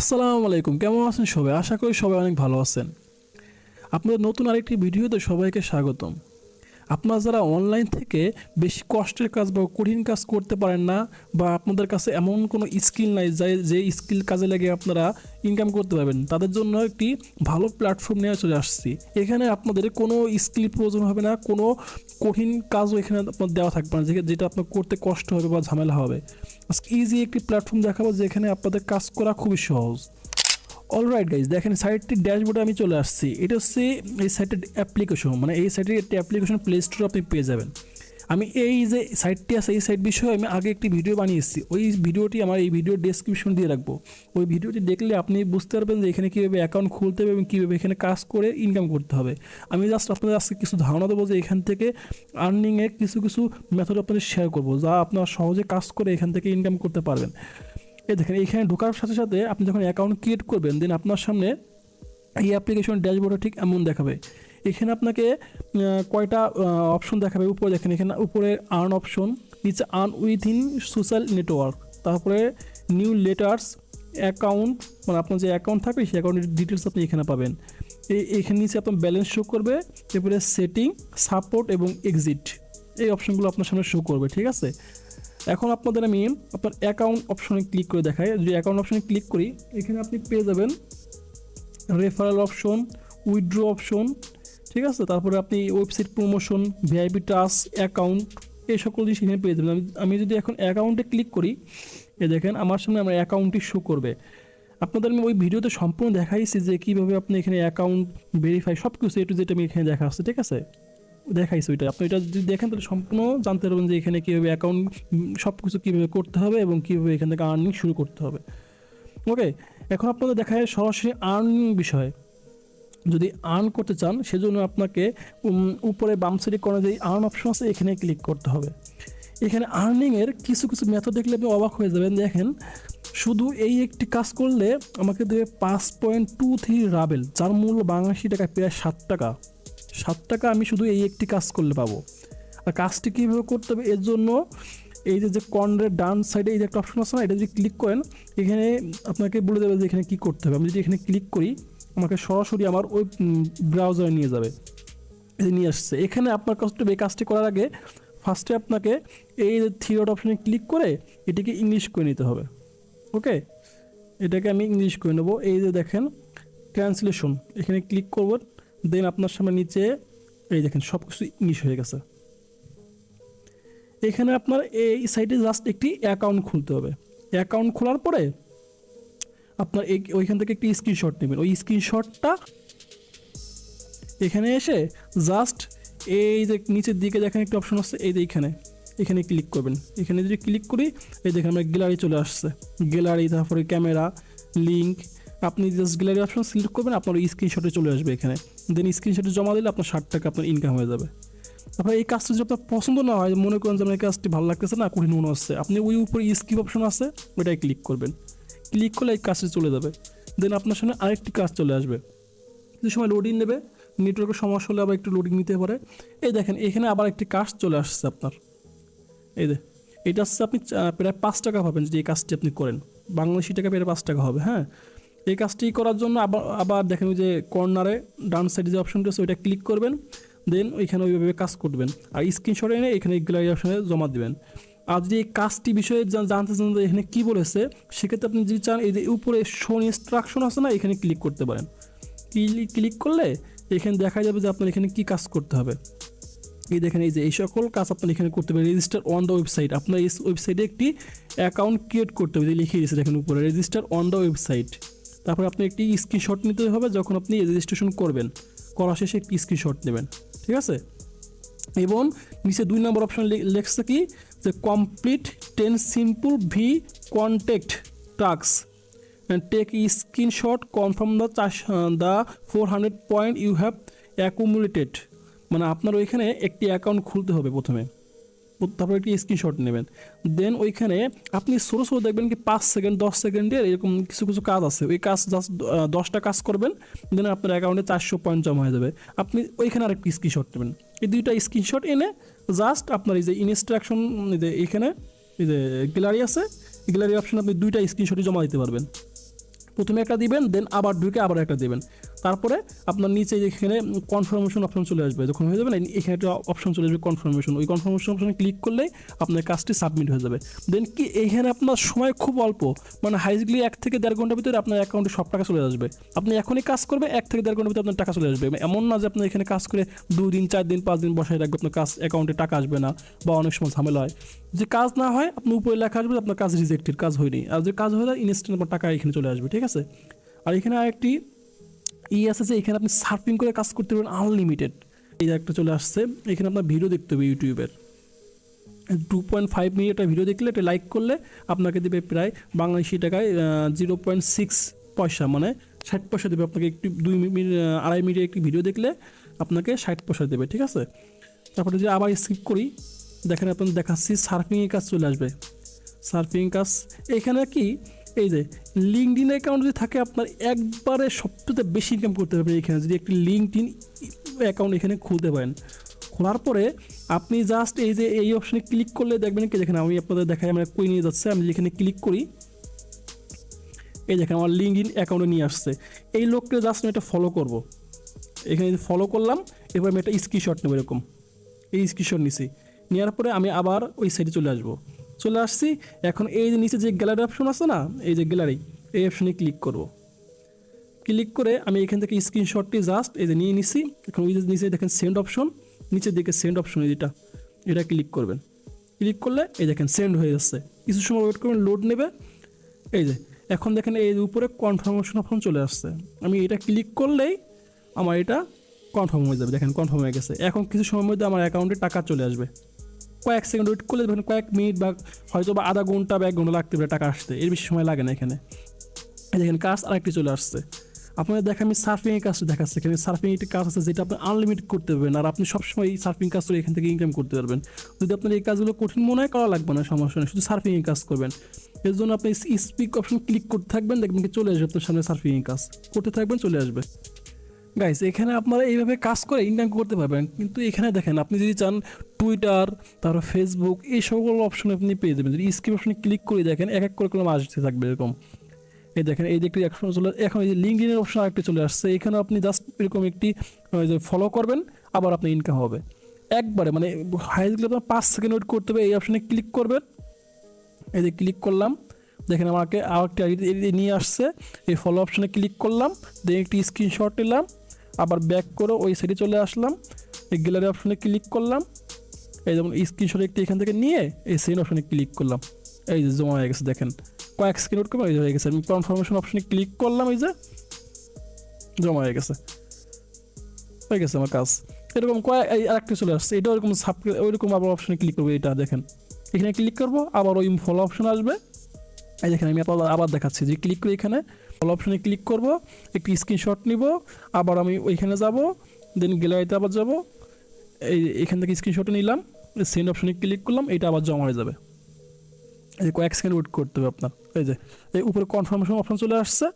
আসসালামু আলাইকুম, কেমন আছেন সবাই? আশা করি সবাই অনেক ভালো আছেন। আপনাদের নতুন আরেকটি ভিডিওতে সবাইকে স্বাগতম। আপনারা যারা অনলাইন থেকে বেশি কষ্টের কাজ বা কঠিন কাজ করতে পারেন না, বা আপনাদের কাছে এমন কোনো স্কিল নাই যে স্কিল কাজে লাগে আপনারা ইনকাম করতে পারবেন, তাদের জন্য একটি ভালো প্ল্যাটফর্ম নিয়ে চলে আসছি। এখানে আপনাদের কোনো স্কিল প্রয়োজন হবে না, কোনো কঠিন কাজও এখানে আপনার দেওয়া থাকবে না যেটা আপনার করতে কষ্ট হবে বা ঝামেলা হবে। আজকে ইজি একটি প্ল্যাটফর্ম দেখাবো যেখানে আপনাদের কাজ করা খুবই সহজ। অলরাইট গাইজ, দেখেন সাইটটির ড্যাশবোর্ডে আমি চলে আসছি। এটা হচ্ছে এই সাইটের অ্যাপ্লিকেশন, মানে এই সাইটের একটি অ্যাপ্লিকেশন প্লে স্টোরে আপনি পেয়ে যাবেন। আমি এই যে সাইটটি আছে এই সাইট বিষয়ে আমি আগে একটি ভিডিও বানিয়েছি, ওই ভিডিওটি আমার এই ভিডিওর ডেসক্রিপশন দিয়ে রাখবো। ওই ভিডিওটি দেখলে আপনি বুঝতে পারবেন যে এখানে কীভাবে অ্যাকাউন্ট খুলতে হবে এবং কীভাবে এখানে কাজ করে ইনকাম করতে হবে। আমি জাস্ট আপনাদের আজকে কিছু ধারণা দেবো যে এখান থেকে আর্নিংয়ের কিছু মেথড আপনাদের শেয়ার করবো, যা আপনারা সহজে কাজ করে এখান থেকে ইনকাম করতে পারবেন। এই দেখেন, এখানে ঢোকার সাথে সাথে আপনি যখন অ্যাকাউন্ট ক্রিয়েট করবেন, দেন আপনার সামনে এই অ্যাপ্লিকেশন ড্যাশবোর্ডে ঠিক এমন দেখাবে। এখানে আপনাকে কয়টা অপশন দেখাবে। উপরে দেখেন, এখানে উপরে আর্ন অপশন, নিচে আর্ন উইথিন সোশ্যাল নেটওয়ার্ক, তারপরে নিউ লেটার্স, অ্যাকাউন্ট, মানে আপনার যে অ্যাকাউন্ট থাকবে সেই অ্যাকাউন্টের ডিটেলস আপনি এখানে পাবেন। এখানে নিচে আপনার ব্যালেন্স শো করবে, এরপরে সেটিং, সাপোর্ট এবং এক্সিট, এই অপশনগুলো আপনার সামনে শো করবে। ঠিক আছে, এখন আপনাদের আমি আপনার অ্যাকাউন্ট অপশনে ক্লিক করে দেখাই। যদি অ্যাকাউন্ট অপশনে ক্লিক করি, এখানে আপনি পেয়ে যাবেন রেফারেল অপশন, উইথড্র অপশন, ঠিক আছে। তারপরে আপনি website promotion, VIP task, account, এই সকল জিনিস এখানে পেয়ে যাবেন। আমি যদি এখন অ্যাকাউন্টে ক্লিক করি, এ দেখেন আমার সামনে আমার অ্যাকাউন্টটি শো করবে। আপনাদের আমি ওই ভিডিওতে সম্পূর্ণ দেখাইছি যে কীভাবে আপনি এখানে অ্যাকাউন্ট ভেরিফাই সব কিছু এটু যেটা আমি এখানে দেখা আসছে, ঠিক আছে, দেখাইছি ওইটা। আপনি এটা যদি দেখেন তাহলে সম্পূর্ণ জানতে পারবেন যে এখানে কীভাবে অ্যাকাউন্ট সব কিছু কীভাবে করতে হবে এবং কীভাবে এখান থেকে আর্নিং শুরু করতে হবে। ওকে, এখন আপনাদের দেখায় সরাসরি আর্নিং বিষয়ে। যদি আর্ন করতে চান সেজন্য আপনাকে উপরে বাম সাইডে কোনো যে আর্ন অপশন আছে এখানে ক্লিক করতে হবে। এখানে আর্নিংয়ের কিছু মেথড দেখলে আপনি অবাক হয়ে যাবেন। দেখেন, শুধু এই একটি কাজ করলে আমাকে দেবে 5.23 রাবেল, যার মূল্য বাংলাদেশি টাকায় প্রায় 7 টাকা। 7 টাকা আমি শুধু এই একটি কাজ করলে পাবো। আর কাজটি কীভাবে করতে হবে এর জন্য এই যে কর্নারের ডান সাইডে এই যে একটা অপশন আছে না, এটা যদি ক্লিক করেন এখানে আপনাকে বলে দেবে যে এখানে কী করতে হবে। আমি যদি এখানে ক্লিক করি আমাকে সরাসরি আমার ওই ব্রাউজারে নিয়ে যাবে, নিয়ে আসছে। এখানে আপনার এই কাজটি করার আগে ফার্স্টে আপনাকে এই থ্রি ডট অপশনে ক্লিক করে এটিকে ইংলিশ করে নিতে হবে। ওকে, এটাকে আমি ইংলিশ করে নেব। এই যে দেখেন ট্রান্সলেশন, এখানে ক্লিক করব, দেন আপনার সামনে নিচে এই দেখেন সব কিছু ইংলিশ হয়ে গেছে। এখানে আপনার এই সাইটে জাস্ট একটি অ্যাকাউন্ট খুলতে হবে। অ্যাকাউন্ট খোলার পরে আপনার ওইখান থেকে একটি স্ক্রিনশট নেবেন। ওই স্ক্রিনশটটা এখানে এসে জাস্ট এই যে নিচের দিকে দেখেন একটা অপশন আছে, এই যে এখানে ক্লিক করবেন। এখানে যদি ক্লিক করি এই দেখেন আমার গ্যালারি চলে আসছে। গ্যালারি, তারপরে ক্যামেরা, লিঙ্ক, আপনি জাস্ট গ্যালারি অপশন সিলেক্ট করবেন, আপনার ওই স্ক্রিনশটে চলে আসবে এখানে। দেন স্ক্রিনশটে জমা দিলে আপনার 60 টাকা আপনার ইনকাম হয়ে যাবে। তারপরে এই কাজটা যদি আপনার পছন্দ না হয়, মনে করেন যে আমার এই কাজটি ভালো লাগতেছে না, কঠিন মনে হচ্ছে, আপনি ওই উপরে স্কিপ অপশন আছে ওইটাই ক্লিক করবেন। ক্লিক করলে এই কাজটি চলে যাবে। দেন আপনার সামনে আরেকটি কাজ চলে আসবে। কিছু সময় লোডিং নেবে, নেটওয়ার্কের সমস্যা হলে আবার একটু লোডিং নিতে পারে। এই দেখেন এখানে আবার একটি কাজ চলে আসছে আপনার। এই যে এটা হচ্ছে আপনি প্রায় 5 টাকা পাবেন যদি এই কাজটি আপনি করেন। বাংলাদেশি টাকা প্রায় 5 টাকা হবে। হ্যাঁ, এই কাজটি করার জন্য আবার দেখেন ওই যে কর্নারে ডান সাইডে যে অপশনটি আছে ওইটা ক্লিক করবেন, দেন ওইখানে ওইভাবে কাজ করবেন আর স্ক্রিনশট এনে এখানে গ্যালারি অপশনে জমা দেবেন। আর যদি এই কাজটি বিষয়ে জানতে চান যে এখানে কী বলেছে, সেক্ষেত্রে আপনি যদি চান এই যে উপরে শো ইনস্ট্রাকশন আছে না, এখানে ক্লিক করতে পারেন। ক্লিক করলে এখানে দেখা যাবে যে আপনার এখানে কী কাজ করতে হবে। এই দেখেন এই যে এই সকল কাজ আপনার এখানে করতে পারেন। রেজিস্টার অন দ্য ওয়েবসাইট, আপনার এই ওয়েবসাইটে একটি অ্যাকাউন্ট ক্রিয়েট করতে হবে, লিখে দিয়েছে দেখেন উপরে রেজিস্টার অন দ্য ওয়েবসাইট। তারপরে আপনি একটি স্ক্রিনশট নিতে হবে যখন আপনি রেজিস্ট্রেশন করবেন, করা শেষে একটি স্ক্রিনশট নেবেন, ঠিক আছে। এবং নিচে 2 নম্বর অপশন লেখছে কি যে complete 10 simple V contact task and take a screenshot confirm the 400 point you have accumulated। মানে আপনার ওইখানে একটি অ্যাকাউন্ট খুলতে হবে প্রথমে, তারপর একটি স্ক্রিনশট নেবেন। দেন ওইখানে আপনি ছোটো দেখবেন কি 5 সেকেন্ড 10 সেকেন্ডের এরকম কিছু কাজ আছে, ওই কাজ জাস্ট 10টা কাজ করবেন, দেন আপনার অ্যাকাউন্টে 400 পয়েন্ট জমা হয়ে যাবে। আপনি ওইখানে আরেকটি স্ক্রিনশট নেবেন। এই 2টা স্ক্রিনশট এনে জাস্ট আপনার এই যে ইনস্ট্রাকশন, এখানে এই যে গ্যালারি আছে, গ্যালারি অপশন আপনি 2টা স্ক্রিনশটই জমা দিতে পারবেন। প্রথমে একটা দিবেন, দেন আবার ঢুকে আবার একটা দিবেন। তারপরে আপনার নিচে এখানে কনফার্মেশন অপশন চলে আসবে, যখন হয়ে যাবে না এখানে একটা অপশন চলে আসবে কনফার্মেশন, ওই কনফার্মেশন অপশনে ক্লিক করলেই আপনার কাজটি সাবমিট হয়ে যাবে। দেন কি এইখানে আপনার সময় খুব অল্প, মানে হাইজলি 1 থেকে 1.5 ঘন্টার ভিতরে আপনার অ্যাকাউন্টে সব টাকা চলে আসবে। আপনি এখনই কাজ করবে 1 থেকে 1.5 ঘন্টার ভিতরে আপনার টাকা চলে আসবে। এমন না যে আপনি এখানে কাজ করে 2 দিন 4 দিন 5 দিন বসায় রাখবে, আপনার কাজ অ্যাকাউন্টে টাকা আসবে না, বা অনেক সময় ঝামেলা হয় যে কাজ না হয়, আপনার উপরে লেখা আসবে আপনার কাজ রিজেক্টেড, কাজ হয়নি। আর যে কাজ হয়ে যায় ইনস্ট্যান্ট আপনার টাকা এখানে চলে আসবে, ঠিক আছে। আর এখানে আরেকটি আছে যে এখানে আপনি সার্ফিং করে কাজ করতে পারবেন আনলিমিটেড। এই যে একটা চলে আসছে, এখানে আপনার ভিডিও দেখতে হবে ইউটিউবের 2.5 মিনিটের ভিডিও দেখলে এটা লাইক করলে আপনাকে দেবে প্রায় বাংলাদেশি টাকায় 0.6 পয়সা, মানে 60 পয়সা দেবে আপনাকে। একটি 2 মিনিট 2.5 মিনিটের একটি ভিডিও দেখলে আপনাকে 60 পয়সা দেবে, ঠিক আছে। তারপরে যদি আবার স্কিপ করি, দেখেন আপনাদের দেখাচ্ছি সার্ফিংয়ের কাজ চলে আসবে। সার্ফিং কাজ এখানে কি, এই যে লিঙ্কডইন অ্যাকাউন্ট যদি থাকে আপনার একবারে সবচেয়ে বেশি ইনকাম করতে পারবেন। এখানে যদি একটি লিঙ্কডইন অ্যাকাউন্ট এখানে খুলতে পারেন, খোলার পরে আপনি জাস্ট এই যে এই অপশনে ক্লিক করলে দেখবেন কি, দেখেন আমি আপনাদের দেখাই, আমরা কই নিয়ে যাচ্ছে, আমি যেখানে ক্লিক করি এই দেখেন আমার লিঙ্কডইন অ্যাকাউন্টে নিয়ে আসছে। এই লোককে জাস্ট আমি এটা ফলো করব, এখানে ফলো করলাম, এবার আমি একটা স্ক্রিনশট নেব, এরকম এই স্ক্রিনশট নিছি, নেওয়ার পরে আমি আবার ওই সাইডে চলে আসছি। এখন এই যে নিচে যে গ্যালারি অপশন আছে না, এই যে গ্যালারি, এই অপশনে ক্লিক করব। ক্লিক করে আমি এখান থেকে স্ক্রিনশটটি জাস্ট এই যে নিয়ে নিছি। এখন ওই যে নিচে দেখেন সেন্ড অপশন, নিচের দিকে সেন্ড অপশন, এটা ক্লিক করবেন। ক্লিক করলে এই দেখেন সেন্ড হয়ে যাচ্ছে। কিছু সময় ওয়েট করবেন, লোড নেবে। এই যে এখন দেখেন এই উপরে কনফার্মেশন অপশন চলে আসছে, আমি এটা ক্লিক করলেই আমার এটা কনফার্ম হয়ে যাবে। দেখেন কনফার্ম হয়ে গেছে। এখন কিছু সময়ের মধ্যে আমার অ্যাকাউন্টে টাকা চলে আসবে। কয়েক সেকেন্ড ওয়েট করলে দেখবেন, কয়েক মিনিট বা হয়তো বা আধা ঘন্টা বা 1 ঘন্টা লাগতে পারে টাকা আসতে, এর বেশি সময় লাগে না এখানে। দেখেন কাজ আরেকটি চলে আসছে আপনাদের, দেখেন আমি সার্ফিংয়ের কাজটা দেখাচ্ছি। এখানে সার্ফিং একটি কাজ আছে যেটা আপনি আনলিমিটেড করতে পারবেন, আর আপনি সবসময় এই সার্ফিং কাজ করে এখান থেকে ইনকাম করতে পারবেন। যদি আপনার এই কাজগুলো কঠিন মনে হয়, করা লাগবে না, সমস্যা নেই, শুধু সার্ফিংয়ের কাজ করবেন। এর জন্য আপনি স্পিক অপশন ক্লিক করতে থাকবেন, দেখবেন কি চলে আসবে আপনার সামনে সার্ফিংয়ের কাজ করতে থাকবেন, চলে আসবে। গাইস এখানে আপনারা এইভাবে কাজ করে ইনকাম করতে পারবেন। কিন্তু এখানে দেখেন আপনি যদি চান টুইটার, তারপর ফেসবুক, এই সকল অপশন আপনি পেয়ে যাবেন। যদি স্কিপ অপশনে ক্লিক করে দেখেন এক এক করে আসতে থাকবে এরকম। এই দেখেন এই যে একটি অপশন চলে, এখন এই যে লিঙ্কডইনের অপশন আরেকটি চলে আসছে। এখানে আপনি জাস্ট এরকম একটি ফলো করবেন, আবার আপনার ইনকাম হবে একবারে, মানে হাইজলি আপনার 5 সেকেন্ড ওয়েট করতে হবে। এই অপশনে ক্লিক করবেন, এই যে ক্লিক করলাম, দেখেন আমাকে আরেকটি নিয়ে আসছে। এই ফলো অপশনে ক্লিক করলাম, দেন একটি স্ক্রিনশট নিলাম, আবার ব্যাক করে ওই সাইডে চলে আসলাম, এই গ্যালারি অপশনে ক্লিক করলাম, এই যেমন স্ক্রিনশট একটি এখান থেকে নিয়ে এই সেন্ড অপশনে ক্লিক করলাম, এই যে জমা হয়ে গেছে। দেখেন কয়েক সেকেন্ড ওয়েট করবো, এই হয়ে গেছে। আমি কনফার্মেশন অপশনে ক্লিক করলাম, এই যে জমা হয়ে গেছে আমার কাজ। এরকম আরেকটা চলে আসছে, এটা ওরকম ওইরকম আবার অপশনে ক্লিক করবো। এটা দেখেন এখানে ক্লিক করবো, আবার ওই ফলো অপশন আসবে। এই দেখেন আমি আবার দেখাচ্ছি, যে ক্লিক করে এখানে ফলো অপশনে ক্লিক করব, একটি স্ক্রিনশট নিব, আবার আমি ওইখানে যাব, দেন গ্যালারিতে আবার যাব, এখান থেকে স্ক্রিনশট নিলাম, সেন্ড অপশনে ক্লিক করলাম, এটা আবার জমা হয়ে যাবে। এই যে কয়েক সেকেন্ড ওয়েট করতে হবে আপনার। এই যে এই উপরে কনফার্মেশন অপশন চলে আসছে,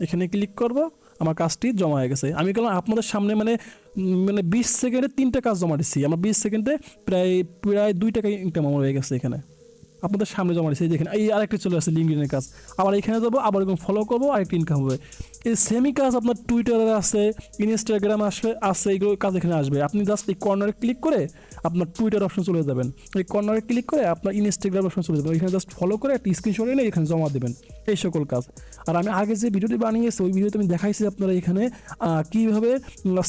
এখানে ক্লিক করব, আমার কাজটি জমা হয়ে গেছে। আমি গেলাম আপনাদের সামনে, মানে 20 সেকেন্ডে 3টা কাজ জমা দিচ্ছি। আমার 20 সেকেন্ডে প্রায় 2 টাকা ইনকাম আমার হয়ে গেছে এখানে আপনাদের সামনে জমা দিচ্ছি। দেখেন এই আরেকটি চলে আসছে লিঙ্কডইনের কাজ, আবার এখানে যাবো, আবার এরকম ফলো করবো, আরেকটি ইনকাম হবে। এই সেমই কাজ আপনার টুইটারে আছে, ইনস্টাগ্রাম আছে, এইগুলো কাজ এখানে আসবে। আপনি জাস্ট এই কর্নারে ক্লিক করে আপনার টুইটার অপশন চলে যাবেন, এই কর্নারে ক্লিক করে আপনার ইনস্টাগ্রাম অপশন চলে যাবেন, এখানে জাস্ট ফলো করে একটা স্ক্রিনশট এনে এখানে জমা দেবেন, এই সকল কাজ। আর আমি আগে যে ভিডিওটি বানিয়েছি ওই ভিডিওতে আমি দেখাইছি আপনারা এখানে কীভাবে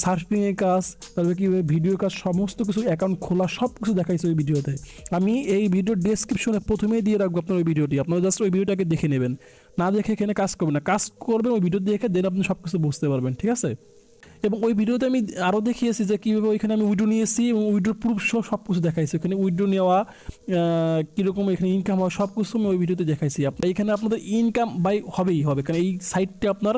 সার্ফিংয়ের কাজ, তারপরে কীভাবে ভিডিও কাজ, সমস্ত কিছু অ্যাকাউন্ট খোলা সব কিছু দেখাইছি ওই ভিডিওতে। আমি এই ভিডিওর ডেসক্রিপশনে প্রথমেই দিয়ে রাখবো আপনার ওই ভিডিওটি, আপনারা জাস্ট ওই ভিডিওটাকে দেখে নেবেন, না দেখে এখানে কাজ করবেন না, কাজ করবেন ওই ভিডিও দেখে, দেন আপনি সব কিছু বুঝতে পারবেন, ঠিক আছে। এবং ওই ভিডিওতে আমি আরও দেখিয়েছি যে কীভাবে ওইখানে আমি উইড্রো নিয়েছি এবং উইড্রোর প্রুফ সব কিছু দেখাইছি। ওখানে উইড্রো নেওয়া, কীরকম এখানে ইনকাম হওয়া, সব কিছু আমি ওই ভিডিওতে দেখাইছি। আপনার এখানে আপনাদের ইনকাম হবেই হবে, কারণ এই সাইটটি আপনার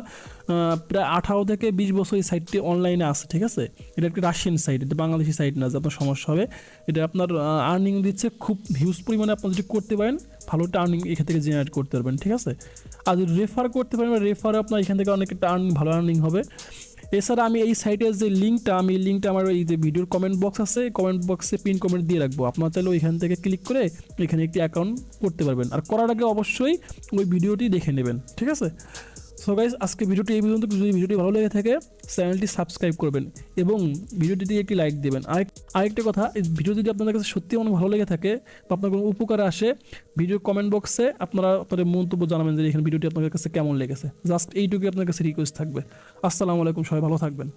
প্রায় 18 থেকে 20 বছর এই সাইটটি অনলাইনে আছে, ঠিক আছে। এটা একটি রাশিয়ান সাইট, এটা বাংলাদেশি সাইট না যে আপনার সমস্যা হবে। এটা আপনার আর্নিং দিচ্ছে খুব হিউজ পরিমাণে, আপনার যদি করতে পারেন ভালো একটা আর্নিং এখান থেকে জেনারেট করতে পারবেন, ঠিক আছে। আর যদি রেফার করতে পারেন, রেফারে আপনার এখান থেকে অনেক একটা ভালো আর্নিং হবে। এছাড়া আমি এই সাইটের যে লিঙ্কটা, আমার এই যে ভিডিওর কমেন্ট বক্স আছে, কমেন্ট বক্সে পিন কমেন্ট দিয়ে রাখবো, আপনারা চাইলে ওইখান থেকে ক্লিক করে এখানে একটি অ্যাকাউন্ট করতে পারবেন। আর করার আগে অবশ্যই ওই ভিডিওটি দেখে নেবেন, ঠিক আছে। সো গাইস, আজকে ভিডিওটি এই পর্যন্ত। যদি ভিডিওটি ভালো লেগে থাকে চ্যানেলটি সাবস্ক্রাইব করবেন এবং ভিডিওটিতে একটি লাইক দেবেন। আরেকটা কথা, এই ভিডিও যদি আপনাদের কাছে সত্যি অনেক ভালো লেগে থাকে বা আপনার কোনো উপকারে আসে, ভিডিও কমেন্ট বক্সে আপনারা আপনাদের মন্তব্য জানাবেন যে এখানে ভিডিওটি আপনাদের কাছে কেমন লেগেছে। জাস্ট এইটুকুই আপনার কাছে রিকোয়েস্ট থাকবে। আসসালামু আলাইকুম, সবাই ভালো থাকবেন।